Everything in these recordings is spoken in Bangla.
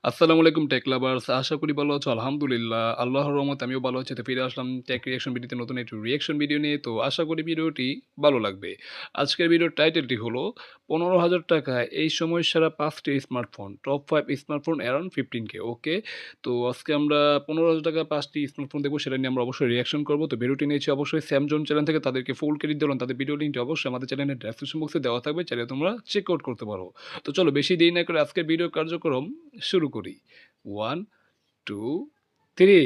আসসালামু আলাইকুম টেক লাভার্স। আশা করি ভালো আছো। আলহামদুলিল্লাহ। আল্লাহর রহমতে আমিও ভালো আছি। তো ফিরে আসলাম টেক রিঅ্যাকশন ভিডিওতে নতুন একটি রিঅ্যাকশন ভিডিও নিয়ে। তো আশা করি ভিডিওটি ভালো লাগবে। আজকের ভিডিওর টাইটেলটি হলো ৳১৫,০০০ এই সময়ের সেরা ৫ টি smartphone. Top ৫ smartphone around 15K okay? তো আজকে আমরা ৳১৫,০০০ ৫ টি স্মার্টফোন দেখব, সেটা নিয়ে আমরা অবশ্যই রিঅ্যাকশন করব। তো ভিডিওটি নিয়েছি অবশ্যই স্যামজন চ্যানেল থেকে, তাদেরকে ফুল ক্রেডিট দিলাম। তাদের ভিডিও লিঙ্কটি অবশ্যই আমাদের চ্যানেলের ডেসক্রিপশন বক্সে দেওয়া থাকবে। চাইলে তোমরা চেক আউট করতে পারো। তো চলো বেশি দেরি না করে আজকের ভিডিও কার্যক্রম শুরু করি। 1, 2, 3.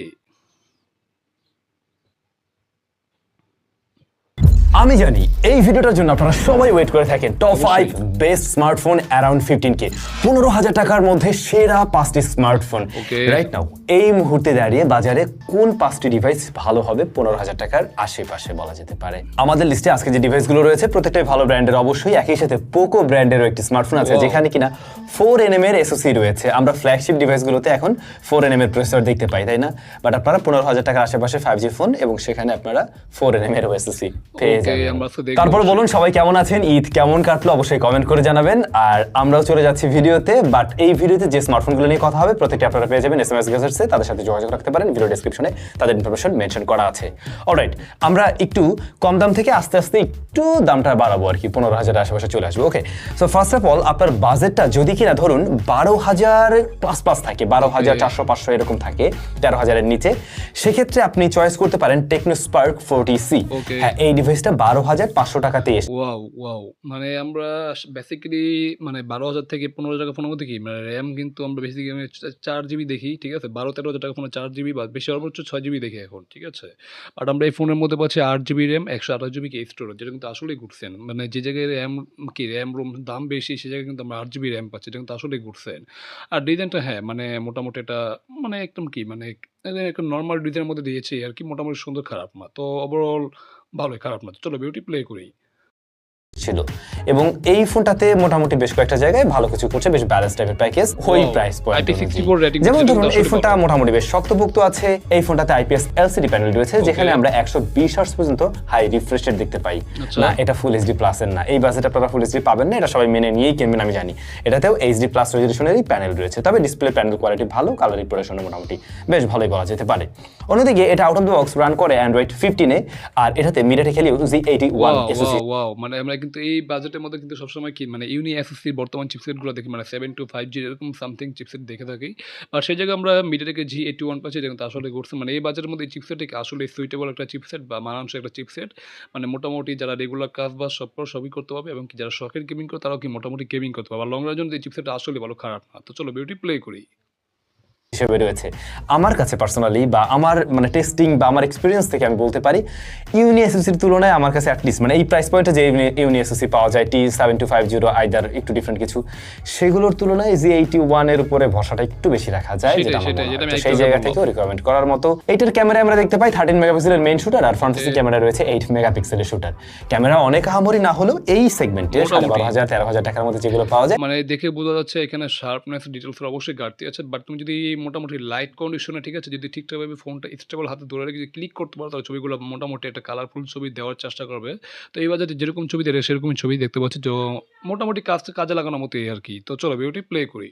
আমি জানি এই ভিডিওটার জন্য আপনারা সবাই ওয়েট করে থাকেন টপ 5 অবশ্যই। বেস্ট স্মার্টফোন অ্যারাউন্ড 15K 15,000 টাকার মধ্যে সেরা 5টি স্মার্টফোন ওকে। রাইট নাও এই মুহূর্তে দাঁড়িয়ে বাজারে কোন 5টি ডিভাইস ভালো হবে 15,000 টাকার আশেপাশে বলা যেতে পারে। আমাদের লিস্টে আজকে যে ডিভাইসগুলো রয়েছে প্রত্যেকটাই ভালো ব্র্যান্ডের, অবশ্যই একই সাথে পোকো ব্র্যান্ডেরও একটি স্মার্টফোন আছে Wow. যেখানে কিনা 4nm এর এসওসি রয়েছে। আমরা ফ্ল্যাগশিপ ডিভাইসগুলোতে এখন 4nm এর প্রসেসর দেখতে পাই, তাই না? বাট আপনারা 15,000 টাকার আশেপাশে 5G ফোন এবং সেখানে আপনারা 4nm এর এসওসি পেয়ে ওকে, যাবেন। আমরা তো দেখব তারপর অবশ্যই। বলুন সবাই কেমন আছেন, ঈদ কেমন কাটলো অবশ্যই কমেন্ট করে জানাবেন। আর আমরাও চলে যাচ্ছি ভিডিওতে। বাট এই ভিডিওতে যে স্মার্টফোনগুলো নিয়ে কথা হবে প্রত্যেকটি আপনারা পেয়ে যাবেন এসএমএস গ্যাজেটসে, তাদের সাথে যোগাযোগ রাখতে পারেন। ভিডিও ডেসক্রিপশনে তাদের ইনফরমেশন মেনশন করা আছে। অলরাইট, আমরা একটু কম দাম থেকে আস্তে আস্তে একটু দামটা বাড়াবো আর কি, 15,000 আশেপাশে চলে আসবে। ওকে, সো ফার্স্ট অফ অল আপনার বাজেটটা যদি কিনা ধরুন 12,000 প্লাস প্লাস থাকে, 12,400-500 এরকম থাকে, 13,000 এর নিচে, সেক্ষেত্রে আপনি চয়েস করতে পারেন টেকনো স্পার্ক 40C। Okay. হ্যাঁ, এই ডিভাইসটা 12,500 টাকাতে এসে ওয়াও, ওয়াও! মানে আমরা বেসিক্যালি মানে ১২,০০০ থেকে ১৫,০০০ ফোনের মধ্যে কি মানে র‍্যাম কিন্তু আমরা বেসিক্যালি ৪ জিবি দেখি, ঠিক আছে? ১২-১৩,০০০ টাকা ফোনে 4 জিবি বা বেশি সর্বোচ্চ 6 জিবি দেখি এখন, ঠিক আছে? বাট আমরা এই ফোনের মধ্যে পাচ্ছি 8 জিবি র‍্যাম, 128 জিবি কি স্টোরেজ, যেটা কিন্তু আসলেই গুড সেন। মানে যে জায়গায় র‍্যাম রোম দাম বেশি, সে জায়গায় কিন্তু আমরা 8 জিবি র‍্যাম পাচ্ছি। এটা কিন্তু আসলেই গুড সেন। আর ডিজাইনটা হ্যাঁ, মানে মোটামুটি এটা মানে একদম কি মানে একটা নরমাল ডিজাইনের মধ্যে দিয়েছে আরকি, মোটামুটি সুন্দর, খারাপ না। তো ওভারঅল ভালোই, খারাপ না। তো চলো ভিডিওটি প্লে করি। ছিল এবং এই ফোনটাতে মোটামুটি বেশ কয়েকটা জায়গায় ভালো কিছু করছে, বেশ ব্যালেন্স টাইপের প্যাকেজ ওই Wow! Price point IP64 rating যেমন দিচ্ছে, ধরুন কিন্তু এই আসলে ফোনটা ভালো। মোটামুটি বেশ শক্তপোক্ত আছে। এই ফোনটাতে আইপিএস এলসিডি প্যানেল রয়েছে যেখানে আমরা 120 হার্টজ পর্যন্ত হাই রিফ্রেশ রেট দেখতে পাই। আচ্ছা। না, এটা ফুল এইচডি প্লাস এর না, এই বাজেট আপনারা ফুল এইচডি পাবেন না, এটা সবাই মেনে নিয়েই কিনবেন আমি জানি। এটাতেও এইচডি প্লাস রেজোলিউশনেরই প্যানেল রয়েছে, তবে ডিসপ্লে প্যানেল কোয়ালিটি ভালো, কালার রিপ্রেজেন্টেশন মোটামুটি বেশ ভালোই বলা যেতে পারে। অন্যদিকে এটা out of the box run করে অ্যান্ড্রয়েড 15 আর এটাতে MediaTek Helio Z81 wow, SOC. Wow, wow! মানে আমরা কিন্তু এই বাজেটের মধ্যে কিন্তু সবসময় কি মানে ইউনি এসএসসির বর্তমান চিপসেটগুলো দেখি, মানে 725G এরকম সামথিং চিপসেট দেখে থাকি। আর সেই জায়গায় আমরা MediaTek G81 পাচ্ছি, যেটা কিন্তু আসলে ঘটছে। মানে এই বাজেটের মধ্যে এই চিপসেটটা আসলে সুইটেবল একটা চিপসেট বা মানানসই একটা চিপসেট। মানে মোটামুটি যারা রেগুলার কাজ বাজ সবই করতে পারবে, এবং কি যারা শখের গেমিং করে তারাও কি মোটামুটি গেমিং করতে পারবে। আর লং রানের জন্য এই চিপসেটটা আসলে ভালো, খারাপ না। তো চলো ভিডিওটি প্লে করি। হিসেবে রয়েছে। আমার কাছে পার্সোনালি বা আমার মানে টেস্টিং বা আমার এক্সপেরিয়েন্স থেকে আমি বলতে পারি ইউনি এসওসির তুলনায় আমার কাছে অ্যাটলিস্ট মানে এই প্রাইস পয়েন্টে যে ইউনি এসওসি পাওয়া যায় T7250 আইদার একটু ডিফারেন্ট কিছু, সেগুলোর তুলনায় Z81 এর উপরে ভরসাটা একটু বেশি রাখা যায়, যেটা আমার মনে হয়। তো সেই জায়গা থেকেও রিকমেন্ড করার মতো। এইটার ক্যামেরা আমরা দেখতে পাই 13 মেগাপিক্সেলের মেইন শুটার আর ফ্রন্ট ফেসিং ক্যামেরা রয়েছে 8 মেগাপিক্সেলের শুটার। ক্যামেরা অনেক আহামরি না হলেও এই সেগমেন্টে 12,500-13,000 টাকার মধ্যে যেগুলো পাওয়া যায় মানে দেখে বোঝা যাচ্ছে এখানে শার্পনেস ডিটেলস অবশ্যই ঘাটতি আছে। বাট তুমি যদি মোটামুটি লাইট কন্ডিশনে, ঠিক আছে, যদি ঠিকঠাকভাবে ফোনটা স্টেবল হাতে ধরে রেখে যদি ক্লিক করতে পারো, তাহলে ছবিগুলো মোটামুটি একটা কালারফুল ছবি দেওয়ার চেষ্টা করবে। তো এই বাজারে যেরকম ছবি দেয় সেরকমই ছবি দেখতে পাচ্ছি, তো মোটামুটি কাজে লাগানোর মতোই আর কি। তো চলো ভিডিওটি প্লে করি।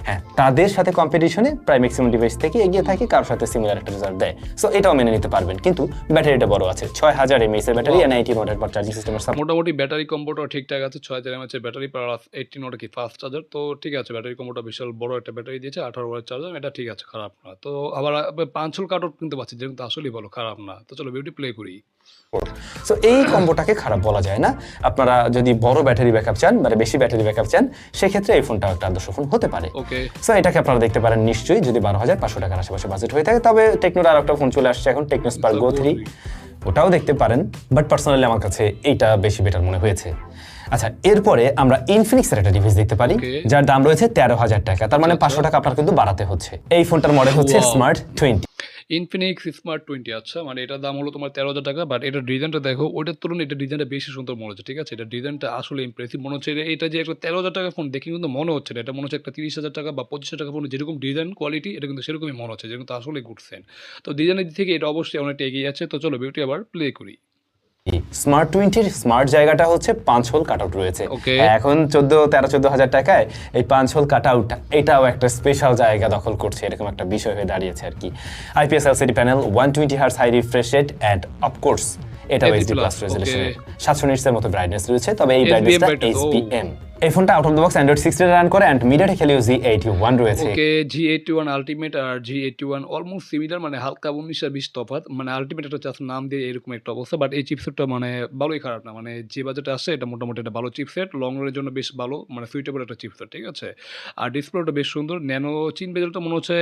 হ্যাঁ, তাদের সাথে কম্পিটিশনে প্রায় ম্যাক্সিমাম ডিভাইস থেকে এগিয়ে থাকে, কারোর সাথে সিমিলার একটা রেজাল্ট দেয়। সো এটাও মেনে নিতে পারবেন, কিন্তু ব্যাটারিটা বড় আছে, 6000 এমএএইচ এর ব্যাটারি, NIT মডেল পার চার্জিং সিস্টেমের সাপোর্ট। মোটামুটি ব্যাটারি কম্বোটা ঠিকঠাক আছে, 6000 mAh এর ব্যাটারি প্লাস 18 ওয়াট কি ফাস্ট চার্জার। তো ঠিক আছে, ব্যাটারি কম্বোটা বিশাল বড় একটা ব্যাটারি দিয়েছে, 18 ওয়াট চার্জার, এটা ঠিক আছে, খারাপ না। তো আবার পাঁচল কাটও কিনতে পাচ্ছি, যেটা কিন্তু আসলেই ভালো, খারাপ না। তো চলো ভিডিওটি প্লে করি। সো এই কম্বোটাকে খারাপ বলা যায় না। আপনারা যদি বড় ব্যাটারি ব্যাকআপ চান, মানে বেশি ব্যাটারি ব্যাকআপ চান, সেক্ষেত্রে এই ফোনটা একটা আদর্শ ফোন হতে পারে। ওকে। সো এটাকে আপনারা দেখতে পারেন নিশ্চয়ই যদি 12,500 টাকার আশেপাশে বাজেট হয়ে থাকে। তবে টেকনোর আর একটা ফোন চলে আসছে এখন, টেকনো স্পার্ক Go 3, ওটাও দেখতে পারেন। বাট পার্সোনালি আমার কাছে এইটা বেশি বেটার মনে হয়েছে। আচ্ছা, এরপরে আমরা ইনফিনিক্সের একটা ডিভাইস দেখতে পারি যার দাম রয়েছে 13,000 টাকা, তার মানে 500 টাকা আপনার কিন্তু বাড়াতে হচ্ছে। এই ফোনটার মডেল হচ্ছে স্মার্ট 20। ইনফিনিক্স স্মার্ট 20, আচ্ছা, মানে এটার দাম হলো তোমার 13,000 টাকা। বাট এটার ডিজাইনটা দেখো, ওইটার তুলনায় এটা ডিজাইনটা বেশি সুন্দর মনে হচ্ছে, ঠিক আছে? এটা ডিজাইনটা আসলে ইমপ্রেসিভ মনে হচ্ছে। এটা যে একটা 13,000 টাকা ফোন দেখে কিন্তু মনে হচ্ছে না, এটা মনে হচ্ছে একটা 30,000 টাকা বা 25,000 টাকা ফোনের যেরকম ডিজাইন কোয়ালিটি, এটা কিন্তু সেরকমই মনে হচ্ছে, যেটা কিন্তু আসলে গুড সেন। তো ডিজাইনের দিক থেকে এটা অবশ্যই অনেকটা এগিয়ে আছে। তো চলো ভিডিওটি আবার প্লে করি। স্মার্ট 20-র স্মার্ট জায়গাটা হচ্ছে 5 হোল কাটআউট রয়েছে। Okay. এখন 14 হাজার টাকায় এই 5 হোল কাটআউট এটাও একটা স্পেশাল জায়গা দখল করছে, এরকম একটা বিষয় হয়ে দাঁড়িয়েছে আর কি। IPS LCD panel, 120 hertz high refresh rate and of course এটাও HD এইচডি প্লাস plus, রেজোলিউশনের okay. 700 নিটসের মতো ব্রাইটনেস রয়েছে, তবে এই HBM ব্রাইটনেসটা brightness, oh. HBM। এই ফোনটা out of the box Android 16 run করে এন্ড মিডিয়াটেক হেলিও G81 রয়েছে। ওকে, G81 আলটিমেট আর G81 অলমোস্ট সিমিলার, মানে হালকা 19 আর 20 তফাৎ, মানে আলটিমেট একটা জাস্ট নাম দিয়ে এরকম একটা অবস্থা, বাট এই চিপসেটটা মানে ভালোই খারাপ না, মানে যে বাজেটে আসছে এটা মোটামুটি একটা ভালো চিপসেট, লং রানের জন্য বেশ ভালো, মানে সুইটেবল একটা চিপসেট, ঠিক আছে। আর ডিসপ্লেটা বেশ সুন্দর, ন্যানো চিন বেজেলটা মনে হচ্ছে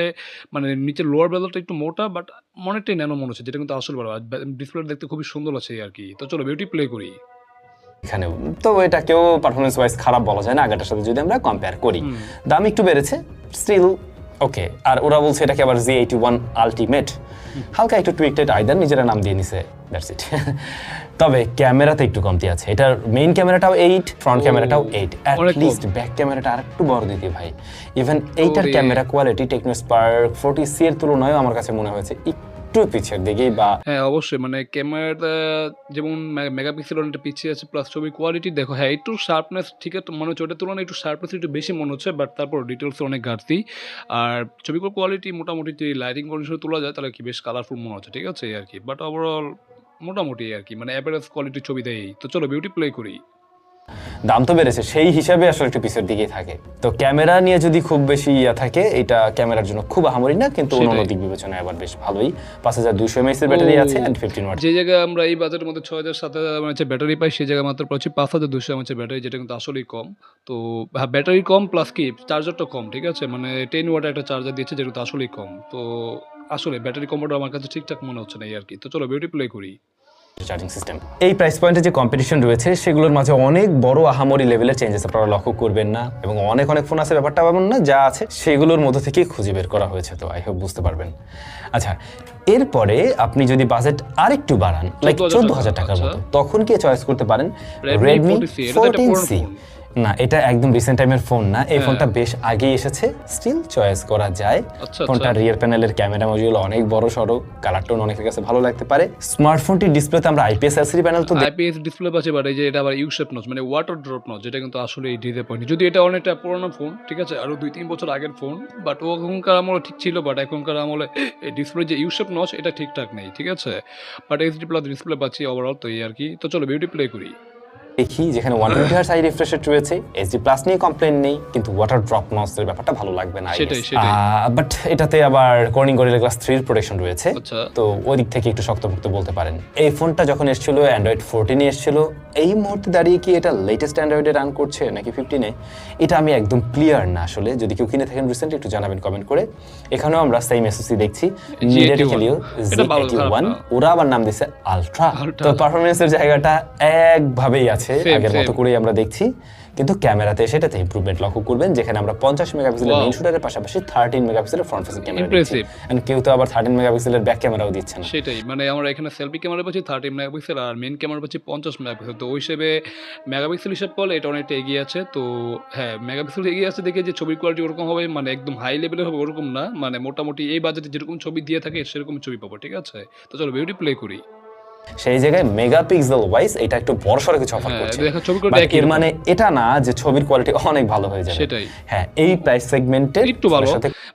মানে নিচের লোয়ার বেজেলটা একটু মোটা, বাট অনেকটাই ন্যানো মনে হচ্ছে, যেটা কিন্তু আসল বড়। ডিসপ্লেটা দেখতে খুবই সুন্দর আছে আর কি। তো চলো বিউটি প্লে করি। এখানেও তো এটাকেও পারফরমেন্স ওয়াইজ খারাপ বলা যায় না আগেরটার সাথে যদি আমরা কম্পেয়ার করি। দাম একটু বেড়েছে, স্টিল ওকে। আর ওরা বলছে এটাকে আবার G81 আলটিমেট, হালকা একটু টুইকটেড আইদার নিজেরা নাম দিয়ে নিছে, দ্যাটস ইট। তবে ক্যামেরাতে একটু কমতি আছে, এটার মেইন ক্যামেরাটাও 8, ফ্রন্ট ক্যামেরাটাও 8, অ্যাট অনেক কম। লিস্ট ব্যাক ক্যামেরাটা আরেকটু বড় দিতে ভাই। ইভেন এইটার ওরে। Camera quality Tecno Spark 40C এর তুলনায় আমার কাছে মনে হয়েছে একটু পিছের দিকেই, বা হ্যাঁ অবশ্যই, মানে ক্যামেরাটা যেমন মেগাপিক্সেল অনেকটা পিছিয়ে আছে, প্লাস ছবির কোয়ালিটি দেখো, হ্যাঁ একটু শার্পনেস ঠিক আছে মনে হচ্ছে, ওটার তুলনায় একটু শার্পনেস একটু বেশি মনে হচ্ছে, বাট তারপর ডিটেলস অনেক ঘাটতি। আর ছবির কোয়ালিটি মোটামুটি যদি লাইটিং কন্ডিশনে তোলা যায় তাহলে কি বেশ কালারফুল মনে হচ্ছে, ঠিক আছে এই আর কি। বাট ওভারঅল মোটামুটি আর কি, মানে অ্যাভারেজ কোয়ালিটির ছবি দেয়। তো চলো বিউটি প্লে করি। দাম তো বেড়েছে সেই হিসাবে আসলে একটু পিছের দিকেই থাকে। তো ক্যামেরা নিয়ে যদি খুব বেশি থাকে, এটা ক্যামেরার জন্য খুব আহামরি না, কিন্তু অন্যান্য সেটাই। দিক বিবেচনায় আবার বেশ ভালোই। 5200 mAh এর ব্যাটারি আছে এন্ড 15 ওয়াট। যে জায়গায় আমরা এই বাজেটের মধ্যে 6000-7000 mAh ব্যাটারি পাই, সেই জায়গায় মাত্র পাচ্ছি 5200 mAh ব্যাটারি, যেটা কিন্তু আসলেই কম। তো হ্যাঁ ব্যাটারি কম প্লাস কি চার্জারটা কম, ঠিক আছে, মানে 10 ওয়াটের একটা চার্জার দিয়েছে, যেটা কিন্তু আসলেই কম। তো আসলে ব্যাটারি কম্বোটা আমার কাছে ঠিকঠাক মনে হচ্ছে না এই আর কি। তো চলো বিউটি প্লে করি। চার্জিং সিস্টেম, এই প্রাইস পয়েন্টে যে কম্পিটিশন রয়েছে সেগুলোর মাঝে অনেক বড় আহামরি লেভেলের চেঞ্জেস আপনারা লক্ষ্য করবেন না, এবং অনেক ফোন আছে ব্যাপারটা এমন না, যা আছে সেগুলোর মধ্যে থেকে খুঁজে বের করা হয়েছে। তো আই হোপ বুঝতে পারবেন। আচ্ছা, এরপরে আপনি যদি বাজেট আরেকটু বাড়ান, লাইক 14,000 টাকার আচ্ছা। মতো, তখন কি চয়েস করতে পারেন Redmi Redmi 14C, এটা তো একটা পুরনো 14C। ফোন। না, এটা একদম রিসেন্ট টাইমের ফোন না, এই হ্যাঁ। ফোনটা বেশ আগেই এসেছে, স্টিল চয়েস করা যায়। আচ্ছা, ফোনটার আচ্ছা। রিয়ার প্যানেলের ক্যামেরা মডিউল অনেক বড় সড়ো, কালার টোন অনেকের কাছে ভালো লাগতে পারে। স্মার্টফোনটির ডিসপ্লেতে আমরা আইপিএস এলসিডি প্যানেল তো আইপিএস ডিসপ্লে পাচ্ছে, বাট এই যে এটা আবার ইউ শেপ নচ, মানে ওয়াটার ড্রপ নচ, যেটা কিন্তু আসলে এই ডিসঅ্যাপয়েন্ট। যদি এটা অনেকটা পুরোনো ফোন, ঠিক আছে, আরো 2-3 বছর আগের ফোন, বাট ওখানকার আমলে ঠিক ছিল, বাট এখনকার আমলে এই ডিসপ্লে যে ইউ শেপ নচ এটা ঠিকঠাক নেই, ঠিক আছে। বাট এইচডি প্লাস ডিসপ্লে পাচ্ছি ওভারঅল, তো এই আর কি। তো চলো বিউটি প্লে করি। দেখি, যেখানে 120 হার্টজ হাই রিফ্রেশ রেট রয়েছে, এইচডি প্লাস নিয়ে কমপ্লেইন নেই, কিন্তু ওয়াটার ড্রপ নচের ব্যাপারটা ভালো লাগবে না। সেটাই। বাট এটাতে আবার কর্নিং গরিলা গ্লাস 3 এর প্রোটেকশন রয়েছে, আচ্ছা। তো ওই দিক থেকে একটু শক্তপোক্ত বলতে পারেন। এই ফোনটা যখন এসেছিল অ্যান্ড্রয়েড 14 এ এসেছিল, এই মুহূর্তে দাঁড়িয়ে কি এটা লেটেস্ট অ্যান্ড্রয়েডে রান করছে নাকি 15 এ, এটা আমি একদম ক্লিয়ার না আসলে। যদি কেউ কিনে থাকেন রিসেন্টলি একটু জানাবেন কমেন্ট করে। এখানেও আমরা সেম এসওসি দেখছি, মিডিয়াটেক হেলিও এটা ভালো, খারাপ G81, না। ওরা আবার নাম দিছে আলট্রা। Ultra। তো পারফরমেন্সের জায়গাটা একভাবেই আছে, Same, আগের মতো same। করেই আমরা দেখছি, কিন্তু ক্যামেরাতে সেটাতে ইমপ্রুভমেন্ট লক্ষ্য করবেন, যেখানে আমরা 50 মেগাপিক্সেলের Wow। মেইন শুটারের পাশাপাশি 13 মেগাপিক্সেলের ফ্রন্ট ফেসিং ক্যামেরা দিচ্ছি, Impressive। এন্ড কেউ তো আবার 13 মেগাপিক্সেলের ব্যাক ক্যামেরাও দিচ্ছে না। সেটাই, মানে আমরা এখানে সেলফি ক্যামেরা পাচ্ছি 30 মেগাপিক্সেল আর মেইন ক্যামেরা পাচ্ছি 50 মেগাপিক্সেল। তো ওই হিসেবে মেগাপিক্সেল হিসাব করলে এটা অনেকটা এগিয়ে আছে। তো হ্যাঁ, মেগাপিক্সেল এগিয়ে আছে দেখে যে ছবির কোয়ালিটি ওরকম হবে, মানে একদম হাই লেভেলের হবে ওরকম না, মানে মোটামুটি এই বাজেটে যেরকম ছবি দিয়ে থাকে সেরকম ছবি পাবো, ঠিক আছে। তো চলো বিউটি প্লে করি। সেই জায়গায় মেগাপিক্সেল ওয়াইজ এটা একটু বড়সড় কিছু অফার হ্যাঁ, করছে, দেখা ছবি কোয়ালিটি But একই এর রকম। মানে এটা না যে ছবির কোয়ালিটি অনেক ভালো হয়ে যাবে। সেটাই। হ্যাঁ, এই প্রাইস সেগমেন্টে একটু ভালো,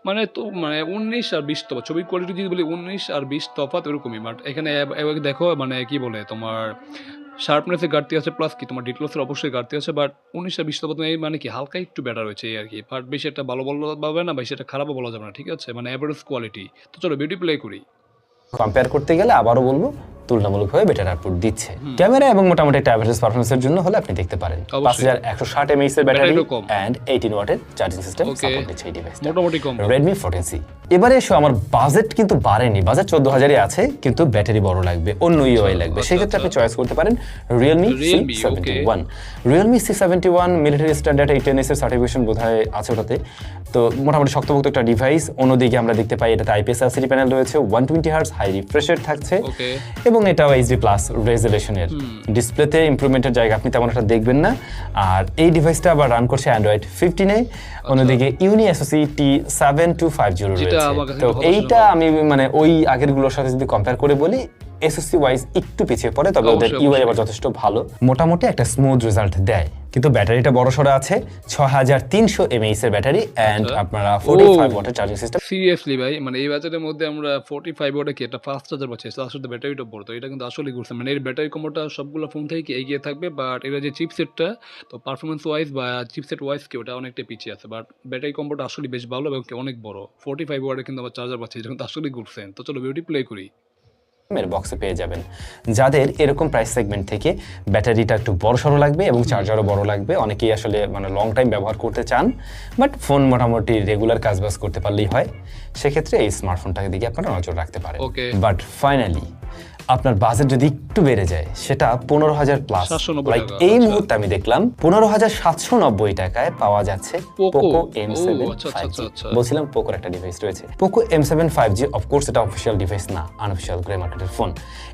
মানে তো মানে 19 আর 20 তফাৎ, ছবির কোয়ালিটি যদি বলি 19 আর 20 তফাৎ ওরকমই। বাট এখানে এবার দেখো মানে কি বলে তোমার শার্পনেসের ঘাটতি আছে, প্লাস কি তোমার ডিটেলসের অবশ্যই ঘাটতি আছে, বাট 19 আর 20 তফাৎ এই মানে কি হালকা একটু বেটার হয়েছে এই আর কি। বাট বেশি একটা ভালো বলা যাবে না, বেশি একটা খারাপও বলা যাবে না, ঠিক আছে, মানে অ্যাভারেজ কোয়ালিটি। তো চলো বিউটি প্লে করি। কম্পেয়ার করতে গেলে আবারও বলবো তুলনামূলকভাবে বেটার আউটপুট দিচ্ছে ক্যামেরা, এবং মোটামুটি একটা অ্যাভারেজ পারফরমেন্সের জন্য হলে আপনি দেখতে পারেন। অবশ্যই। 5160 mAh এর ব্যাটারি ব্যাটারিও কম। এন্ড 18 ওয়াটের চার্জিং সিস্টেম Okay। সাপোর্ট দিচ্ছে এই ডিভাইসটা। মোটামুটি কম। Redmi 14C। এবারে এসো, আমার বাজেট কিন্তু বাড়েনি, বাজেট 14,000-ই আছে, কিন্তু ব্যাটারি বড় লাগবে, অন্য ইউআই লাগবে, আচ্ছা, সেক্ষেত্রে আচ্ছা। আপনি চয়েস করতে পারেন Realme Realme, C71। Realme C71 military standard 810S এর সার্টিফিকেশন বোধহয় আছে ওটাতে, তো মোটামুটি শক্তপোক্ত একটা ডিভাইস। অন্যদিকে আমরা দেখতে পাই এটাতে আইপিএস এলসিডি প্যানেল রয়েছে, 120 হার্টজ হাই রিফ্রেশ রেট থাকছে, Okay। এবং এটাও এইচডি প্লাস রেজোলিউশনের। ডিসপ্লেতে ইমপ্রুভমেন্টের জায়গা আপনি তেমন একটা দেখবেন না। আর এই ডিভাইসটা আবার রান করছে অ্যান্ড্রয়েড 15 এ। অন্যদিকে ইউনি এসওসি T7250 যেটা রয়েছে। আমার কাছে তো ভালো ছিল এইটা না। আমি মানে ওই আগের গুলোর সাথে যদি কম্পেয়ার করে বলি, এসওসি ওয়াইজ একটু পিছিয়ে পড়ে, তবে ওদের অবশ্যই, ইউআই অবশ্যই। আবার যথেষ্ট ভালো, মোটামুটি একটা স্মুথ রেজাল্ট দেয়। কিন্তু ব্যাটারিটা বড় সড়ো আছে, 6300 mAh এর ব্যাটারি অ্যান্ড আচ্ছা। আপনারা 45 ওয়াটের চার্জিং সিস্টেম। সিরিয়াসলি ভাই, মানে এই বাজেটের মধ্যে আমরা 45 ওয়াটে কি একটা ফাস্ট চার্জার পাচ্ছি, তার সাথে ব্যাটারিটা বড়, তো এটা কিন্তু আসলেই ঘুরছে। মানে এর ব্যাটারি কম্বোটা সবগুলো ফোন থেকে কি এগিয়ে থাকবে, বাট এর যে চিপসেটটা, তো পারফরমেন্স ওয়াইজ বা চিপসেট ওয়াইজ কি ওটা অনেকটা পিছিয়ে আছে, বাট ব্যাটারি কম্বোটা আসলে বেশ ভালো এবং কি অনেক বড়। 45 ওয়াটে কিন্তু আমরা চার্জার পাচ্ছি, এটা কিন্তু আসলেই ঘুরছেন। তো চলো ভিডিওটি প্লে করি। এর বক্সে পেয়ে যাবেন। যাদের এরকম প্রাইস সেগমেন্ট থেকে ব্যাটারিটা একটু বড় সড়ো লাগবে এবং চার্জারও বড় লাগবে, অনেকেই আসলে মানে লং টাইম ব্যবহার করতে চান, বাট ফোন মোটামুটি রেগুলার কাজবাজ করতে পারলেই হয়, সেক্ষেত্রে এই স্মার্টফোনটাকে দিকে আপনারা নজর রাখতে পারেন। ওকে। বাট ফাইনালি আপনার বাজেট যদি একটু বেড়ে যায়, সেটা 15,000 প্লাস, 790 লাইক টাকা, এই আচ্ছা। মুহূর্তে আমি দেখলাম 15,790 টাকায় পাওয়া যাচ্ছে Poco, পোকো ও, M7 আচ্ছা, আচ্ছা, 5G। আচ্ছা। বলছিলাম পোকোর একটা ডিভাইস রয়েছে, পোকো M7 5G। অফকোর্স এটা অফিসিয়াল ডিভাইস না, আনঅফিসিয়াল গ্রে মার্কেটের ফোন।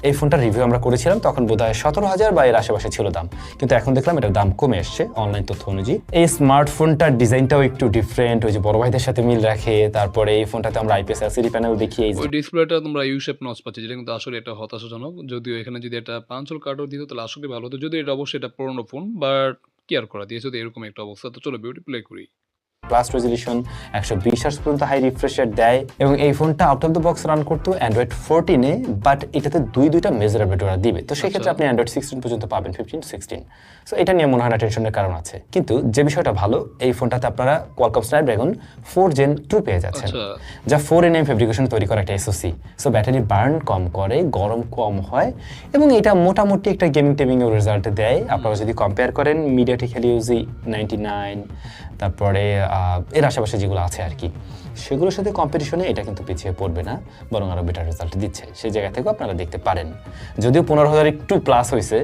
এই ফোনটার রিভিউ আমরা করেছিলাম, তখন বোধহয় 17,000 বা এর আশেপাশে ছিল দাম, কিন্তু এখন দেখলাম এটার দাম কমে এসছে অনলাইন তথ্য অনুযায়ী। এই স্মার্টফোনটার ডিজাইনটাও একটু ডিফারেন্ট, ওই যে বড় ভাইদের সাথে মিল রাখে। তারপরে এই ফোনটাতে আমরা IPS LCD প্যানেল দেখি, এই ওই ডিসপ্লেটা তোমরা ইউ শেপ নচ পাচ্ছি, যেটা কিন্তু আসলে এটা হতাশাজনক। যদিও এখানে যদি একটা পাঞ্চল কার্ডও দিত তাহলে আসলে ভালো হতো, যদিও এটা অবশ্যই এটা পুরোনো ফোন, বাট কি আর করা, দিয়েছে তো এরকম একটা অবস্থা। তো চলো ভিডিওটি প্লে করি। প্লাস রেজলিউশন 120 হার্টজ পর্যন্ত হাই রিফ্রেশ রেট দেয়, এবং এই ফোনটা out of the box run করতো অ্যান্ড্রয়েড 14-এ, বাট এটাতে দুইটা মেজর আপডেট ওরা দিবে, তো সেক্ষেত্রে আপনি অ্যান্ড্রয়েড 16 পর্যন্ত পাবেন, 15, 16। সো এটা নিয়ে মনে হয় না টেনশনের কারণ আছে। কিন্তু যে বিষয়টা ভালো, এই ফোনটাতে আপনারা কোয়ালকম স্ন্যাপড্রাগন 4 Gen 2 পেয়ে যাচ্ছেন, আচ্ছা। যা 4nm ফেব্রিকেশন তৈরি করা একটা এসওসি। সো ব্যাটারি বার্ন কম করে, গরম কম হয়, এবং এটা মোটামুটি একটা গেমিং টেমিংয়ের রেজাল্ট দেয়। আপনারা যদি কম্পেয়ার করেন মিডিয়াটেক হেলিওজি 99, তারপরে এর আশেপাশে যেগুলো আছে আর কি, সেগুলোর সাথে কম্পিটিশনে এটা কিন্তু পিছিয়ে পড়বে না, বরং আরও বেটার রেজাল্ট দিচ্ছে। সেই জায়গা থেকেও আপনারা দেখতে পারেন। যদিও 15,000 একটু প্লাস হয়েছে,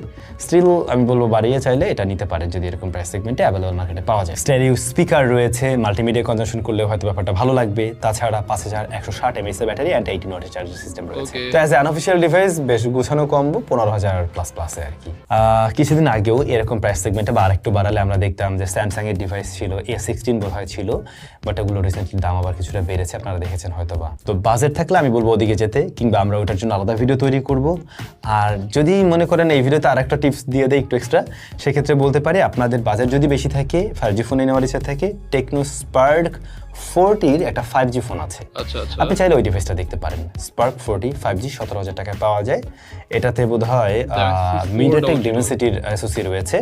স্টিল আমি বলবো বাড়িয়ে চাইলে এটা নিতে পারেন, যদি এরকম প্রাইস সেগমেন্টে অ্যাভেলেবল মার্কেটে পাওয়া যায়। স্টেরিও স্পিকার রয়েছে, মাল্টিমিডিয়া কনজাম্পশন করলে হয়তো ব্যাপারটা ভালো লাগবে। তাছাড়া 5160 mAh ব্যাটারি অ্যান্ড 18 ওয়াটের চার্জিং সিস্টেম রয়েছে। Okay. তো অ্যাজ এ আনঅফিসিয়াল ডিভাইস বেশ গুছানো কম্বো, 15,000 প্লাস প্লাসে আর কি। কিছুদিন আগেও এরকম প্রাইস সেগমেন্টে বা আরেকটু বাড়ালে আমরা দেখতাম যে স্যামসাং এর ডিভাইস ছিল, A16 বোধহয় ছিল, বাট এগুলো রিসেন্টলি দাম আবার কিছুটা বেড়েছে, আপনারা দেখেছেন হয়তোবা। তো বাজেট থাকলে আমি বলবো ওদিকে যেতে, কিংবা আমরা ওটার জন্য আলাদা ভিডিও তৈরি করব। আর যদি মনে করেন এই ভিডিওতে আরেকটা টিপস দিয়ে দেয় একটু এক্সট্রা, সেক্ষেত্রে বলতে পারি আপনাদের বাজেট যদি বেশি থাকে, 5G ফোনে নেওয়ার ইচ্ছা থাকে, টেকনো স্পার্ক 40-র একটা 5G ফোন আছে, আচ্ছা, আচ্ছা। আপনি চাইলে ওই ডিভাইসটা দেখতে পারেন। স্পার্ক 40 5G 17,000 টাকায় পাওয়া যায়। এটাতে বোধহয় মিডিয়াটেক ডিমেনসিটির এসওসি রয়েছে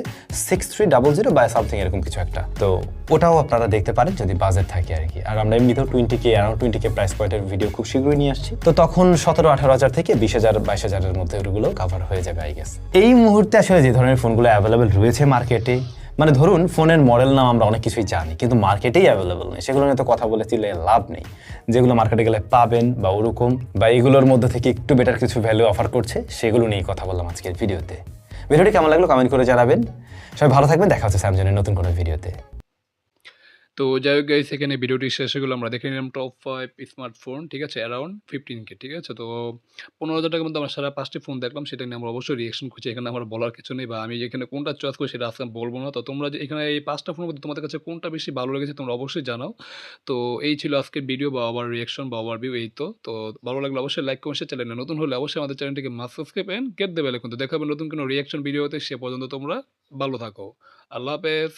6300 বা সামথিং এরকম কিছু একটা, তো ওটাও আপনারা দেখতে পারেন যদি বাজেট থাকে আর কি। আর আমরা এমনিতেও 20K অ্যারাউন্ড 20K প্রাইস পয়েন্টের ভিডিও খুব শীঘ্রই নিয়ে আসছি, তো তখন 17-18,000 থেকে 20,000-22,000-এর মধ্যে ওগুলো কভার হয়ে যাবে আই গেস। এই মুহূর্তে আসলে যে ধরনের ফোনগুলো অ্যাভেলেবেল রয়েছে মার্কেটে, মানে ধরুন ফোনের মডেল নাম আমরা অনেক কিছুই জানি, কিন্তু মার্কেটেই অ্যাভেলেবল নেই, সেগুলো নিয়ে তো কথা বলে চিল্লে লাভ নেই। যেগুলো মার্কেটে গেলে পাবেন বা ওরকম, বা এগুলোর মধ্যে থেকে একটু বেটার কিছু ভ্যালু অফার করছে, সেগুলো নিয়েই কথা বললাম আজকের ভিডিওতে। ভিডিওটি কেমন লাগলো কমেন্ট করে জানাবেন। সবাই ভালো থাকবেন, দেখা হচ্ছে স্যামসাংয়ের নতুন কোনো ভিডিওতে। তো যাই হোক গাইস, এখানে ভিডিওটি শেষে গেলো, আমরা দেখে নিলাম টপ 5 স্মার্টফোন, ঠিক আছে, অ্যারাউন্ড 15K, ঠিক আছে। তো 15,000 টাকার মধ্যে আমরা সারা 5টি ফোন দেখলাম, সেটা নিয়ে আমরা অবশ্যই রিয়েকশন করছি। এখানে আমার বলার কিছু নেই, বা আমি এখানে কোনটা চয়েস করি সেটা আজকে বলবো না। তো তোমরা যে এখানে এই 5টা ফোনের মধ্যে তোমাদের কাছে কোনটা বেশি ভালো লেগেছে তোমরা অবশ্যই জানাও। তো এই ছিল আজকের ভিডিও বা আবার রিয়েকশন বা ওভারভিউ, এই তো। তো ভালো লাগলে অবশ্যই লাইক কমেন্ট শেয়ার, চ্যানেলে নতুন হলে অবশ্যই আমাদের চ্যানেলটিকে must subscribe and get the bell icon. তো দেখা হবে নতুন কোনো রিয়েকশন ভিডিওতে, সে পর্যন্ত তোমরা ভালো থাকো। আল্লাহ হাফেজ।